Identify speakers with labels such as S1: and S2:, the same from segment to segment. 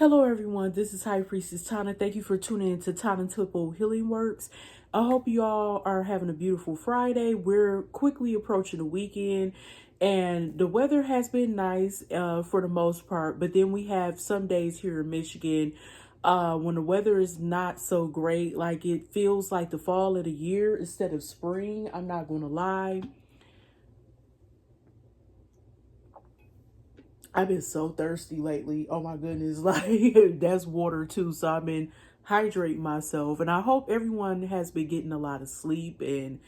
S1: Hello, everyone. This is High Priestess Tana. Thank you for tuning in to Tana Temple Healing Works. I hope you all are having a beautiful Friday. We're quickly approaching the weekend, and the weather has been nice for the most part. But then we have some days here in Michigan when the weather is not so great. Like it feels like the fall of the year instead of spring. I'm not going to lie. I've been so thirsty lately. Oh my goodness. Like that's water too. So I've been hydrating myself. And I hope everyone has been getting a lot of sleep and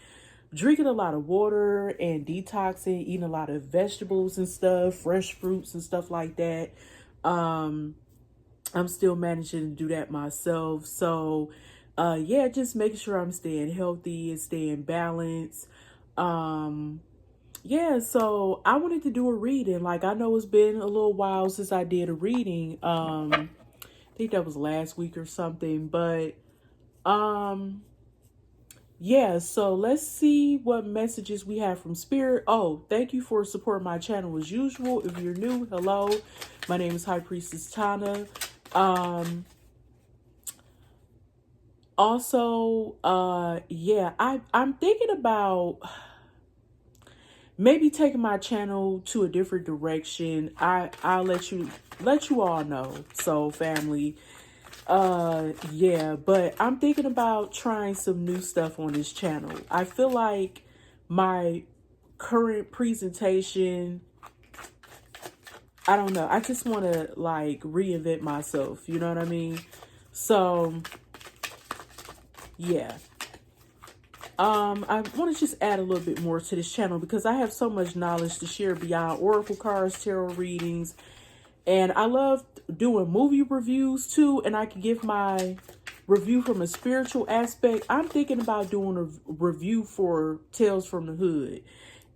S1: drinking a lot of water and detoxing, eating a lot of vegetables and stuff, fresh fruits and stuff like that. Um, I'm still managing to do that myself. So yeah, just making sure I'm staying healthy and staying balanced. Um, yeah, so I wanted to do a reading. Like I know it's been a little while since I did a reading. I think that was last week or something, but um yeah, so let's see what messages we have from Spirit. Oh, thank you for supporting my channel as usual. If you're new, hello. My name is High Priestess Tana. Um Also, yeah, I'm thinking about maybe taking my channel to a different direction. I'll let you all know. So family, yeah, but I'm thinking about trying some new stuff on this channel. I feel like my current presentation, I don't know, I just want to like reinvent myself, you know what I mean? So yeah, I want to just add a little bit more to this channel because I have so much knowledge to share beyond oracle cards, tarot readings, and I love doing movie reviews too. And I can give my review from a spiritual aspect. I'm thinking about doing a review for Tales from the Hood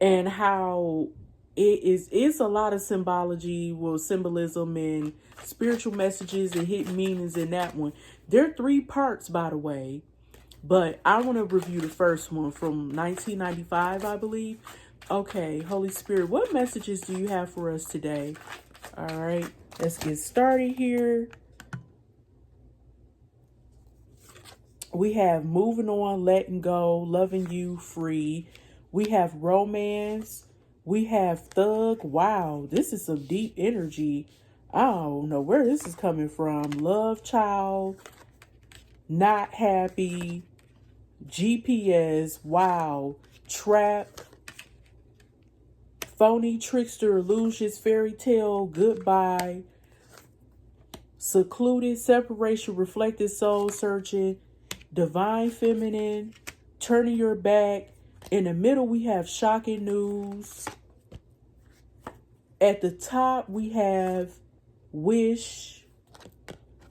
S1: and how it's a lot of symbology, well, symbolism and spiritual messages and hidden meanings in that one. There are 3 parts, by the way. But I want to review the first one from 1995, I believe. Okay, Holy Spirit, what messages do you have for us today? All right, let's get started here. We have moving on, letting go, loving you, free. We have romance. We have thug. Wow, this is some deep energy. I don't know where this is coming from. Love child, not happy, GPS, wow, trap, phony, trickster, illusions, fairy tale, goodbye, secluded, separation, reflected, soul searching, divine feminine, turning your back. In the middle, we have shocking news. At the top, we have wish.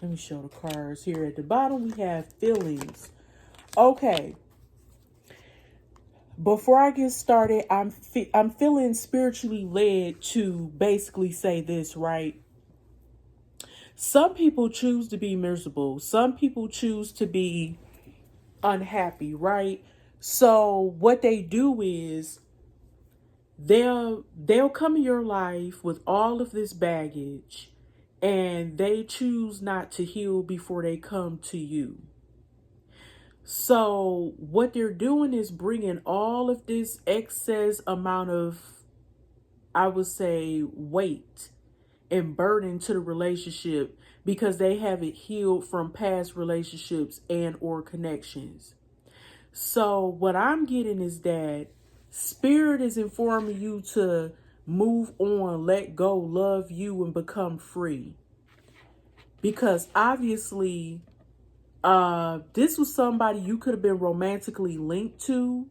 S1: Let me show the cards here. At the bottom, we have feelings. Okay. Before I get started, I'm feeling spiritually led to basically say this, right? Some people choose to be miserable. Some people choose to be unhappy, right? So what they do is they'll come in your life with all of this baggage and they choose not to heal before they come to you. So what they're doing is bringing all of this excess amount of, I would say, weight and burden to the relationship because they haven't healed from past relationships and or connections. So what I'm getting is that Spirit is informing you to move on, let go, love you, and become free. Because obviously, this was somebody you could have been romantically linked to,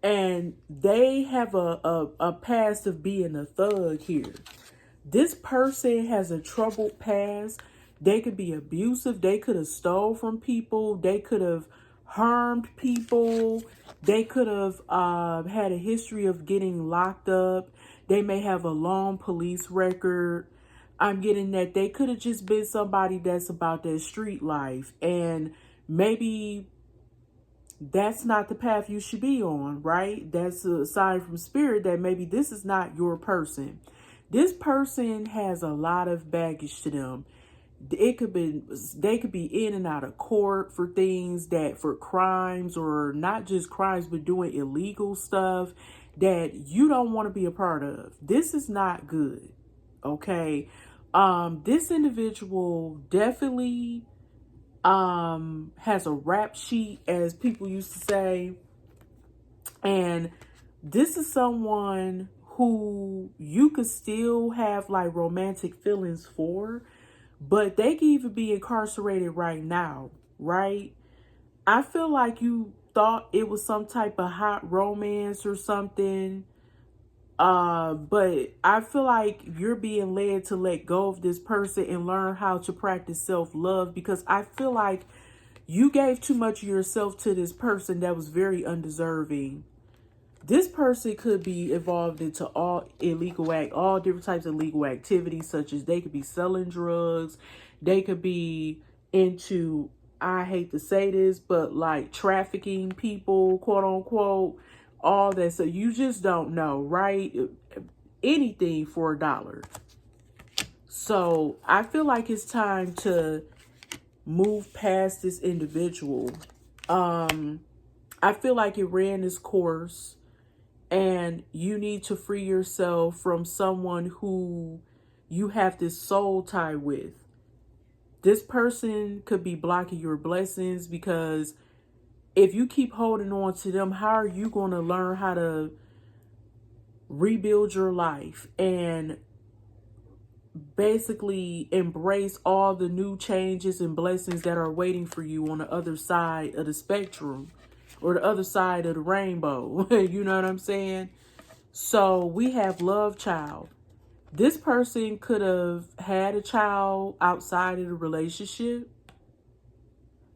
S1: and they have a past of being a thug here. This person has a troubled past. They could be abusive. They could have stole from people. They could have harmed people. They could have had a history of getting locked up. They may have a long police record. I'm getting that they could have just been somebody that's about their street life. And maybe that's not the path you should be on, right? That's a sign from Spirit that maybe this is not your person. This person has a lot of baggage to them. it could be, they could be in and out of court for things that, for crimes, or not just crimes, but doing illegal stuff that you don't want to be a part of. This is not good. Okay. This individual definitely has a rap sheet, as people used to say. And this is someone who you could still have like romantic feelings for, but they can even be incarcerated right now, right? I feel like you thought it was some type of hot romance or something. But I feel like you're being led to let go of this person and learn how to practice self-love, because I feel like you gave too much of yourself to this person that was very undeserving. This person could be involved into all different types of illegal activities, such as they could be selling drugs, they could be into, I hate to say this, but like trafficking people, quote unquote, all that. So you just don't know, right? Anything for $1. So I feel like it's time to move past this individual. I feel like it ran its course, and you need to free yourself from someone who you have this soul tie with. This person could be blocking your blessings, because if you keep holding on to them, how are you going to learn how to rebuild your life and basically embrace all the new changes and blessings that are waiting for you on the other side of the spectrum, or the other side of the rainbow? You know what I'm saying? So we have love child. This person could have had a child outside of the relationship.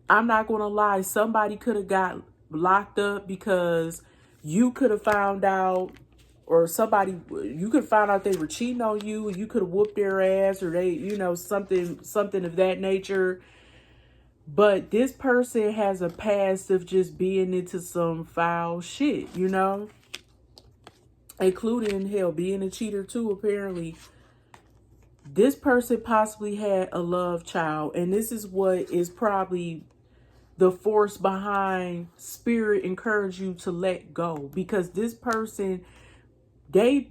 S1: I'm not going to lie. Somebody could have got locked up because you could have found out, or somebody, you could have found out they were cheating on you, and you could have whooped their ass, or they, something of that nature. But this person has a past of just being into some foul shit, including, hell, being a cheater too, apparently. This person possibly had a love child, and this is what is probably the force behind spirit encourage you to let go, because this person, they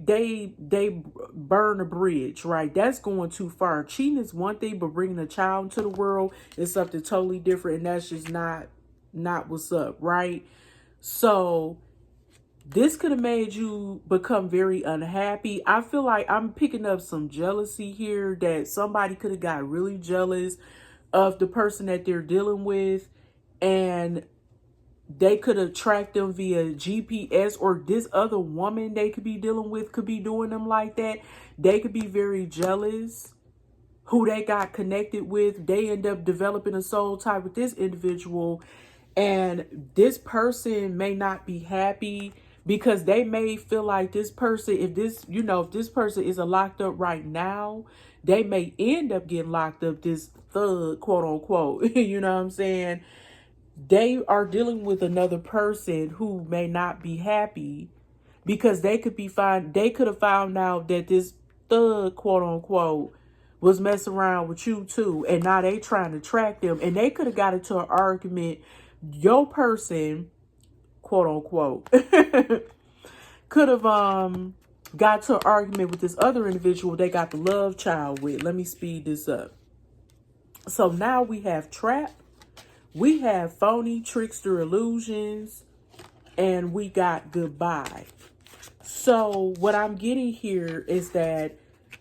S1: burn a bridge, right? That's going too far. Cheating is one thing, but bringing a child into the world is something totally different, and that's just not what's up, right? So this could have made you become very unhappy. I feel like I'm picking up some jealousy here, that somebody could have got really jealous of the person that they're dealing with, and they could have tracked them via GPS, or this other woman they could be dealing with could be doing them like that. They could be very jealous who they got connected with. They end up developing a soul tie with this individual, and this person may not be happy, because they may feel like this person, if this person isn't locked up right now, they may end up getting locked up, this thug, quote unquote. You know what I'm saying? They are dealing with another person who may not be happy, because they could have found out that this thug, quote unquote, was messing around with you too, and now they trying to track them, and they could have got into an argument. Your person, quote unquote, could have got to an argument with this other individual they got the love child with. Let me speed this up. So now we have trap, we have phony, trickster, illusions, and we got goodbye. So what I'm getting here is that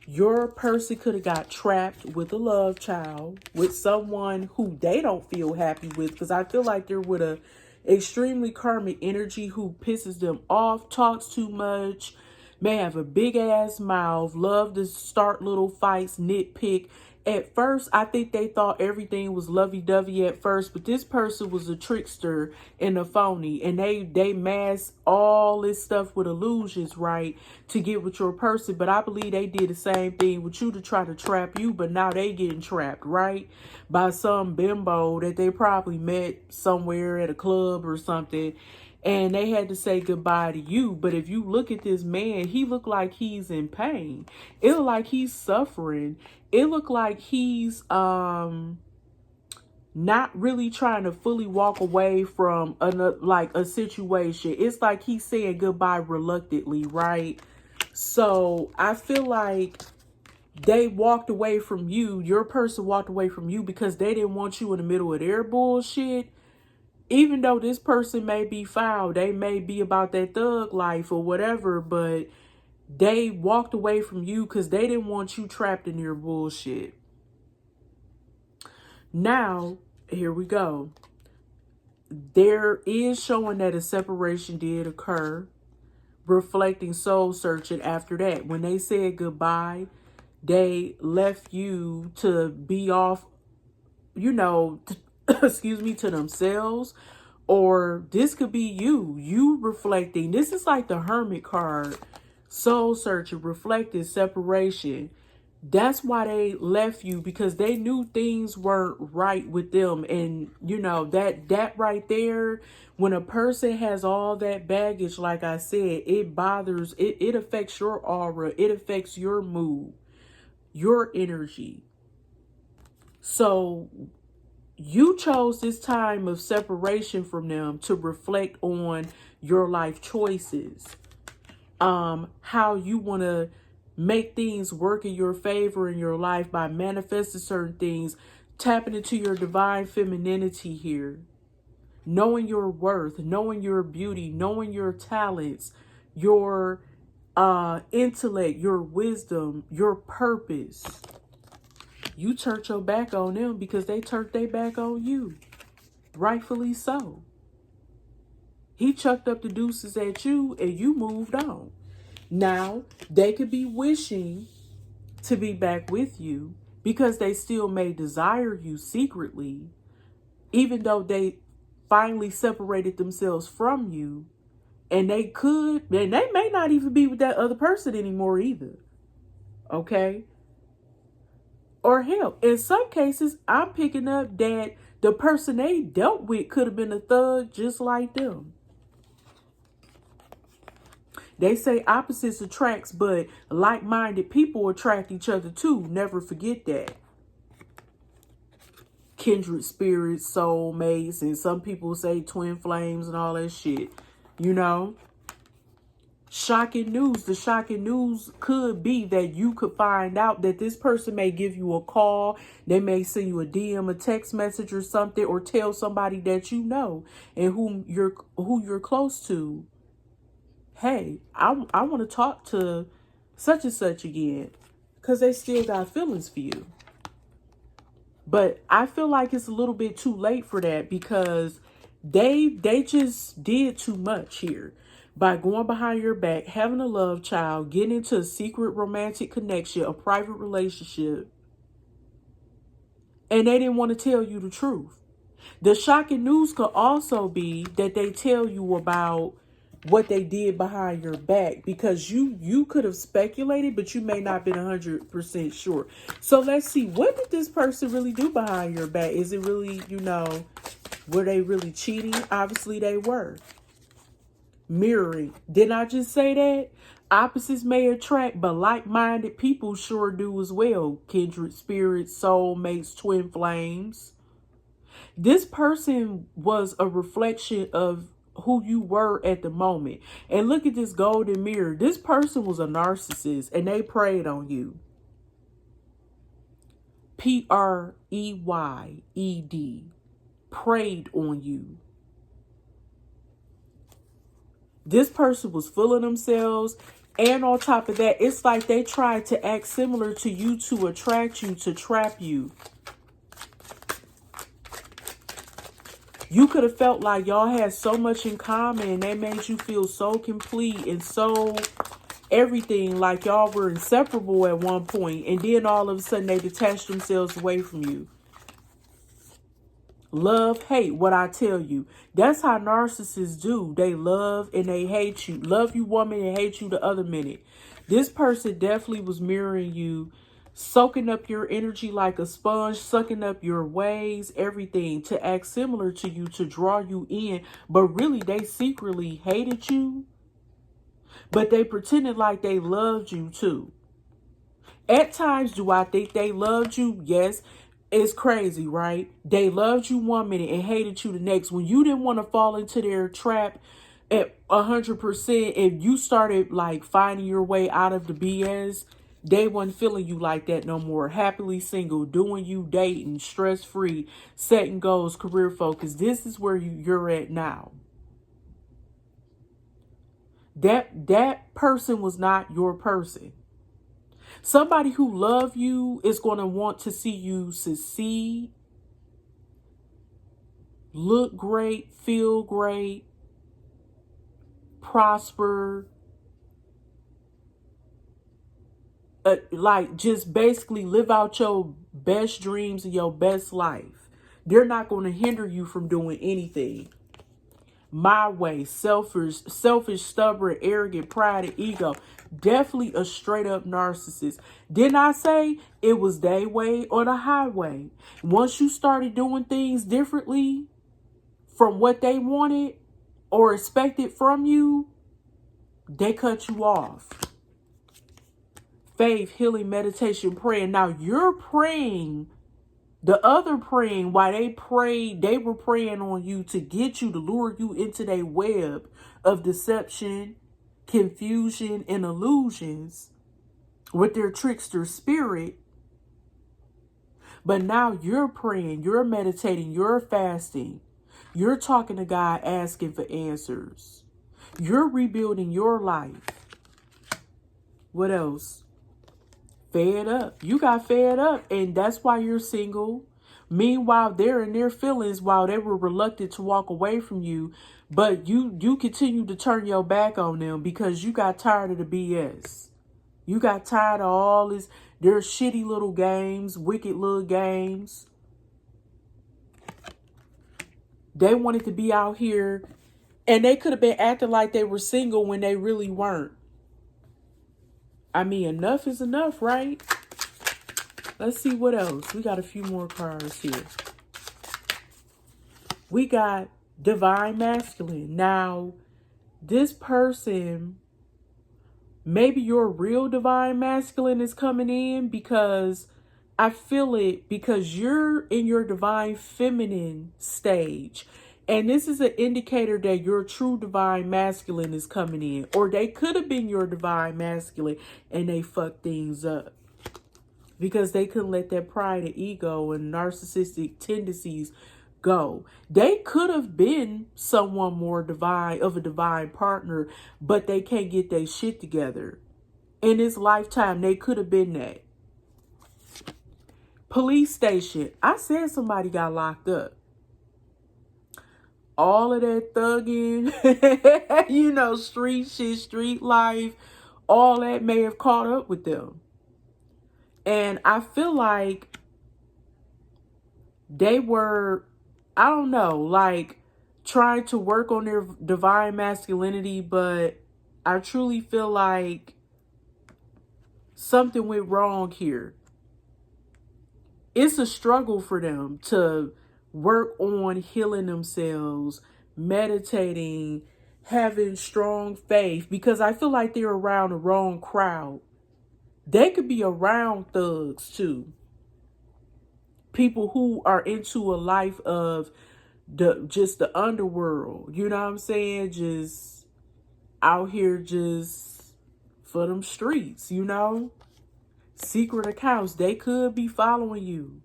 S1: your person could have got trapped with a love child, with someone who they don't feel happy with, because I feel like they're with a extremely karmic energy who pisses them off, talks too much, may have a big ass mouth, love to start little fights, nitpick. At first, I think they thought everything was lovey-dovey at first, but this person was a trickster and a phony, and they masked all this stuff with illusions, right, to get with your person. But I believe they did the same thing with you to try to trap you, but now they getting trapped, right, by some bimbo that they probably met somewhere at a club or something. and they had to say goodbye to you. But if you look at this man, he looked like he's in pain. It looked like he's suffering. It looked like he's not really trying to fully walk away from a situation. It's like he's saying goodbye reluctantly, right? So I feel like they walked away from you. Your person walked away from you because they didn't want you in the middle of their bullshit. Even though this person may be foul, they may be about that thug life or whatever, but they walked away from you because they didn't want you trapped in your bullshit. Now, here we go. There is showing that a separation did occur, reflecting soul searching after that. When they said goodbye, they left you to be off, excuse me, to themselves. Or this could be you reflecting. This is like the Hermit card, soul searching, reflecting, separation. That's why they left you, because they knew things weren't right with them. And that right there, when a person has all that baggage, like I said, it bothers, it affects your aura, it affects your mood, your energy. So you chose this time of separation from them to reflect on your life choices, how you want to make things work in your favor in your life by manifesting certain things, tapping into your divine femininity here, knowing your worth, knowing your beauty, knowing your talents, your intellect, your wisdom, your purpose. You turned your back on them because they turned their back on you. Rightfully so. He chucked up the deuces at you and you moved on. Now, they could be wishing to be back with you because they still may desire you secretly, even though they finally separated themselves from you. And they may not even be with that other person anymore either. Okay? Or hell, in some cases, I'm picking up that the person they dealt with could have been a thug just like them. They say opposites attracts, but like-minded people attract each other too. Never forget that. Kindred spirits, soulmates, and some people say twin flames and all that shit. Shocking news. The shocking news could be that you could find out that this person may give you a call. They may send you a DM, a text message or something, or tell somebody that you know and who you're close to. Hey, I want to talk to such and such again, because they still got feelings for you. But I feel like it's a little bit too late for that, because they just did too much here by going behind your back, having a love child, getting into a secret romantic connection, a private relationship, and they didn't want to tell you the truth. The shocking news could also be that they tell you about what they did behind your back, because you could have speculated, but you may not have been 100% sure. So let's see, what did this person really do behind your back? Is it really, were they really cheating? Obviously they were. Mirroring. Didn't I just say that? Opposites may attract, but like-minded people sure do as well. Kindred spirits, soulmates, twin flames. This person was a reflection of who you were at the moment. And look at this golden mirror. This person was a narcissist and they preyed on you. Preyed. Preyed on you. This person was full of themselves. And on top of that, it's like they tried to act similar to you to attract you, to trap you. You could have felt like y'all had so much in common and they made you feel so complete and so everything, like y'all were inseparable at one point, and then all of a sudden they detached themselves away from you. Love, hate, what I tell you. That's how narcissists do. They love and they hate you. Love you one minute, hate you the other minute. This person definitely was mirroring you soaking up your energy like a sponge, sucking up your ways, everything to act similar to you, to draw you in. But really, they secretly hated you, but they pretended like they loved you too. At times, do I think they loved you? Yes. It's crazy, right? They loved you one minute and hated you the next. When you didn't want to fall into their trap at 100%, if you started like finding your way out of the BS, they wasn't feeling you like that no more. Happily single, doing you, dating, stress-free, setting goals, career focus. This is where you're at now. That person was not your person. Somebody who loves you is going to want to see you succeed, look great, feel great, prosper, like just basically live out your best dreams and your best life. They're not going to hinder you from doing anything. My way, selfish, stubborn, arrogant, pride, and ego. Definitely a straight up narcissist. Didn't I say it was their way or the highway? Once you started doing things differently from what they wanted or expected from you, they cut you off. Faith, healing, meditation, praying. Now you're praying. The other praying, while they prayed, they were praying on you to get you, to lure you into their web of deception, confusion, and illusions with their trickster spirit. But now you're praying, you're meditating, you're fasting. You're talking to God, asking for answers. You're rebuilding your life. What else? Fed up. You got fed up, and that's why you're single. Meanwhile, they're in their feelings while they were reluctant to walk away from you, but you continue to turn your back on them because you got tired of the BS. You got tired of all this, their shitty little games, wicked little games. They wanted to be out here, and they could have been acting like they were single when they really weren't. I mean, enough is enough, right? Let's see what else. We got a few more cards here. We got divine masculine. Now, this person, maybe your real divine masculine is coming in, because I feel it, because you're in your divine feminine stage. And this is an indicator that your true divine masculine is coming in. Or they could have been your divine masculine and they fucked things up, because they couldn't let that pride and ego and narcissistic tendencies go. They could have been someone more divine, of a divine partner, but they can't get their shit together. In this lifetime, they could have been that. Police station. I said somebody got locked up. All of that thugging, you know, street shit, street life, all that may have caught up with them. And I feel like they were, I don't know, like trying to work on their divine masculinity, but I truly feel like something went wrong here. It's a struggle for them to work on healing themselves, meditating, having strong faith, because I feel like they're around the wrong crowd. They could be around thugs too. People who are into a life of just the underworld. You know what I'm saying? Just out here just for them streets, you know? Secret accounts. They could be following you.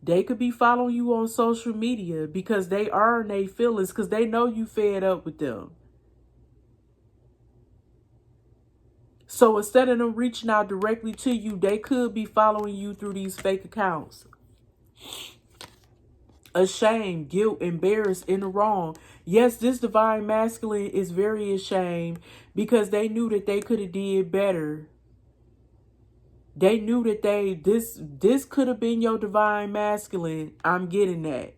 S1: They could be following you on social media because they are in their feelings, because they know you fed up with them. So instead of them reaching out directly to you, they could be following you through these fake accounts. Ashamed, guilt, embarrassed, in the wrong. Yes, this divine masculine is very ashamed because they knew that they could have did better. They knew that this could have been your divine masculine. I'm getting that.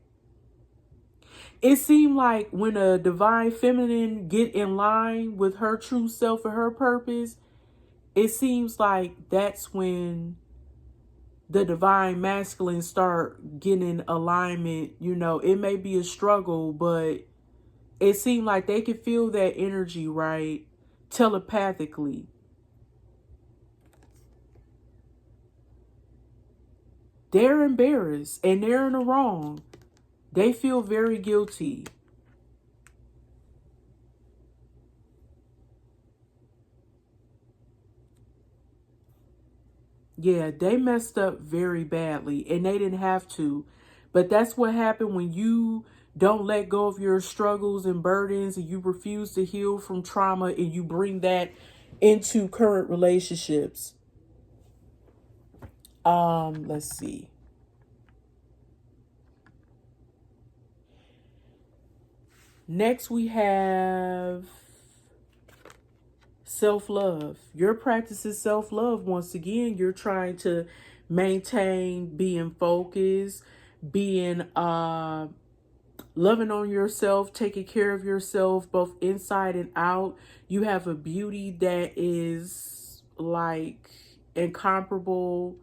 S1: It seemed like when a divine feminine get in line with her true self and her purpose, it seems like that's when the divine masculine start getting in alignment. You know, it may be a struggle, but it seemed like they could feel that energy, right? Telepathically. They're embarrassed and they're in the wrong. They feel very guilty. Yeah, they messed up very badly and they didn't have to. But that's what happened when you don't let go of your struggles and burdens and you refuse to heal from trauma and you bring that into current relationships. Let's see. Next we have self-love. Your practice is self-love. Once again, you're trying to maintain being focused, being loving on yourself, taking care of yourself both inside and out. You have a beauty that is like incomparable,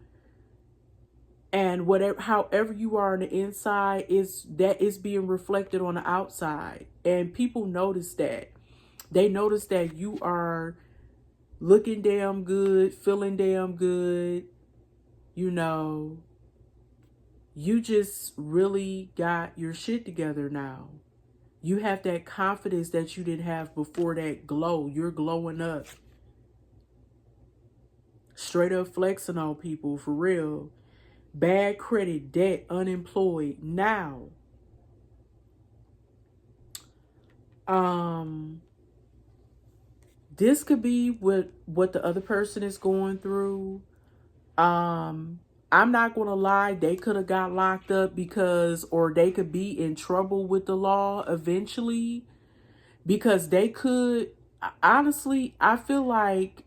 S1: and whatever, however you are on the inside, is that is being reflected on the outside, and people notice that. They notice that you are looking damn good, feeling damn good. You know, you just really got your shit together now. You have that confidence that you didn't have before, that glow. You're glowing up. Straight up flexing on people, for real. Bad credit, debt, unemployed. Now, this could be what the other person is going through. I'm not gonna lie, they could have got locked up because, or they could be in trouble with the law eventually, because they could, honestly, I feel like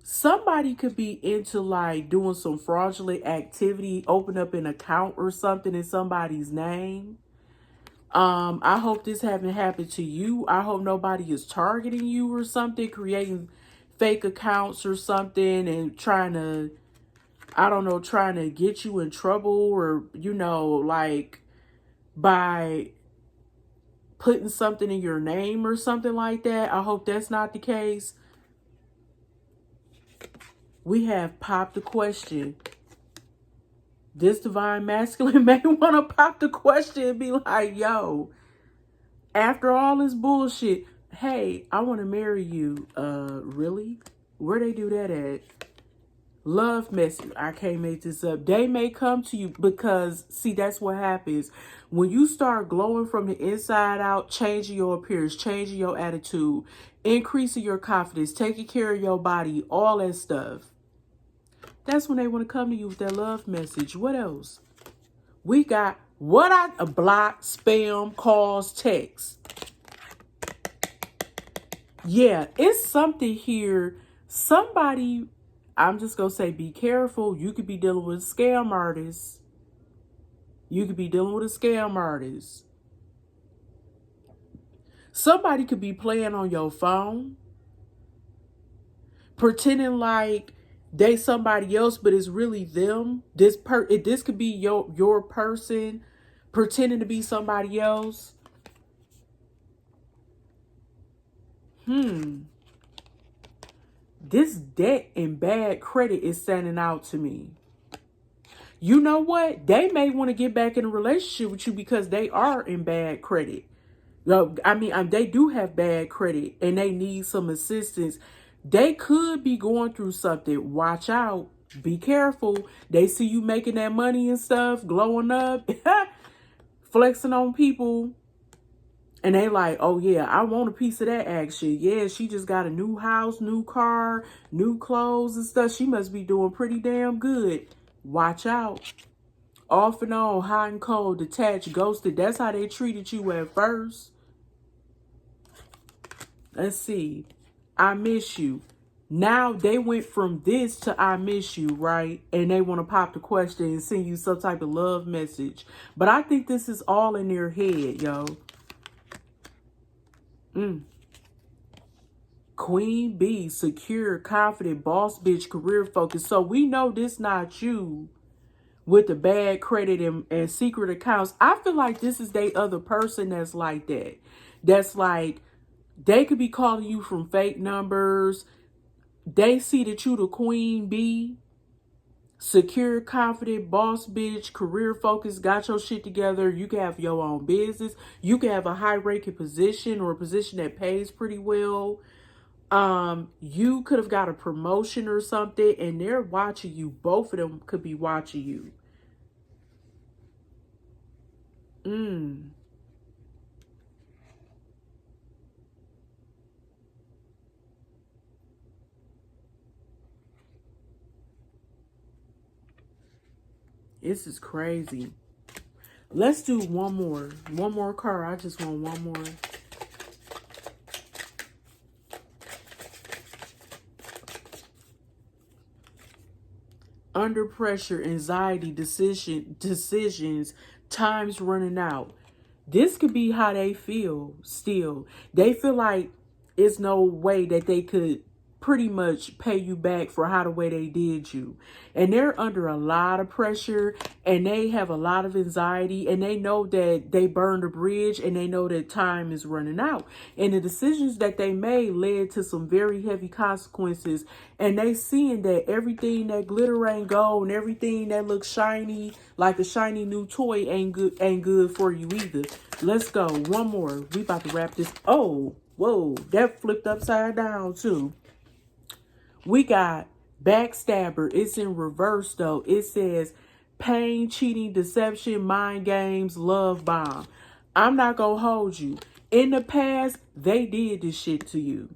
S1: somebody could be into like doing some fraudulent activity, open up an account or something in somebody's name. I hope this haven't happened to you. I hope nobody is targeting you or something, creating fake accounts or something and trying to, I don't know, trying to get you in trouble, or, you know, like by putting something in your name or something like that. I hope that's not the case. We have popped the question. This divine masculine may want to pop the question and be like, yo, after all this bullshit, hey, I want to marry you. Really? Where they do that at? Love message. I can't make this up. They may come to you because, see, that's what happens. When you start glowing from the inside out, changing your appearance, changing your attitude, increasing your confidence, taking care of your body, all that stuff. That's when they want to come to you with that love message. What else? We got a block, spam, calls, text. Yeah, it's something here. Somebody, I'm just going to say, be careful. You could be dealing with a scam artist. You could be dealing with a scam artist. Somebody could be playing on your phone, pretending like they somebody else, but it's really them. This could be your person pretending to be somebody else. This debt and bad credit is standing out to me. You know what? They may want to get back in a relationship with you because they are in bad credit. They do have bad credit and they need some assistance. They could be going through something. Watch out. Be careful. They see you making that money and stuff, glowing up, flexing on people. And they like, oh yeah, I want a piece of that action. Yeah, she just got a new house, new car, new clothes and stuff. She must be doing pretty damn good. Watch out. Off and on, hot and cold, detached, ghosted. That's how they treated you at first. Let's see. I miss you. Now they went from this to I miss you, right? And they want to pop the question and send you some type of love message. But I think this is all in their head, yo. Queen B, secure, confident, boss bitch, career focused. So we know this not you with the bad credit and secret accounts. I feel like this is the other person that's like that. That's like, they could be calling you from fake numbers. They see that you the queen bee, secure, confident, boss bitch, career focused, got your shit together. You can have your own business. You can have a high ranking position or a position that pays pretty well. You could have got a promotion or something, and they're watching you. Both of them could be watching you. This is crazy. Let's do one more. One more card. I just want one more. Under pressure, anxiety, decisions, time's running out. This could be how they feel still. They feel like it's no way that they could pretty much pay you back for how the way they did you. And they're under a lot of pressure, and they have a lot of anxiety, and they know that they burned a bridge, and they know that time is running out. And the decisions that they made led to some very heavy consequences. And they seeing that everything that glitter ain't gold, and everything that looks shiny like a shiny new toy ain't good for you either. Let's go. One more. We about to wrap this. Oh, whoa, that flipped upside down too. We got backstabber. It's in reverse though. It says pain, cheating, deception, mind games, love bomb. I'm not gonna hold you. In the past, they did this shit to you.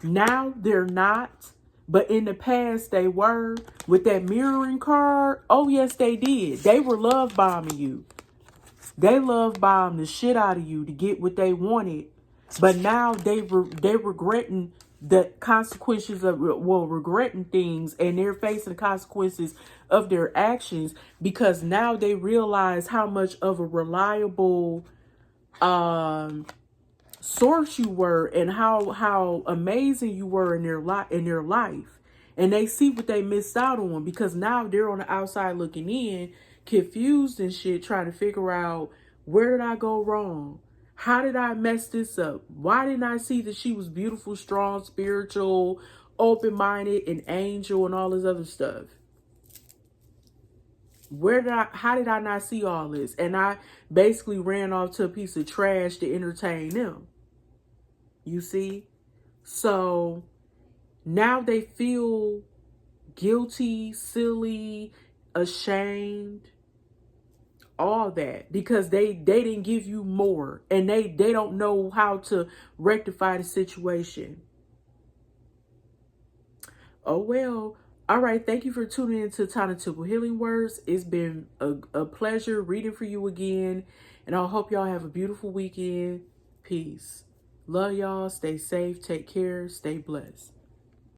S1: Now they're not. But in the past, they were. With that mirroring card, oh yes, they did. They were love bombing you. They love bombed the shit out of you to get what they wanted. But now they regretting the consequences of, well, regretting things, and they're facing the consequences of their actions, because now they realize how much of a reliable source you were, and how amazing you were in their life. And they see what they missed out on, because now they're on the outside looking in, confused and shit, trying to figure out, where did I go wrong? How did I mess this up? Why didn't I see that she was beautiful, strong, spiritual, open-minded, and angel, and all this other stuff? How did I not see all this? And I basically ran off to a piece of trash to entertain them. You see? So now they feel guilty, silly, ashamed, all that, because they didn't give you more, and they don't know how to rectify the situation. Oh well. All right, thank you for tuning in to Tana Temple Healing Words. It's been a pleasure reading for you again, and I hope y'all have a beautiful weekend. Peace. Love y'all. Stay safe. Take care. Stay blessed.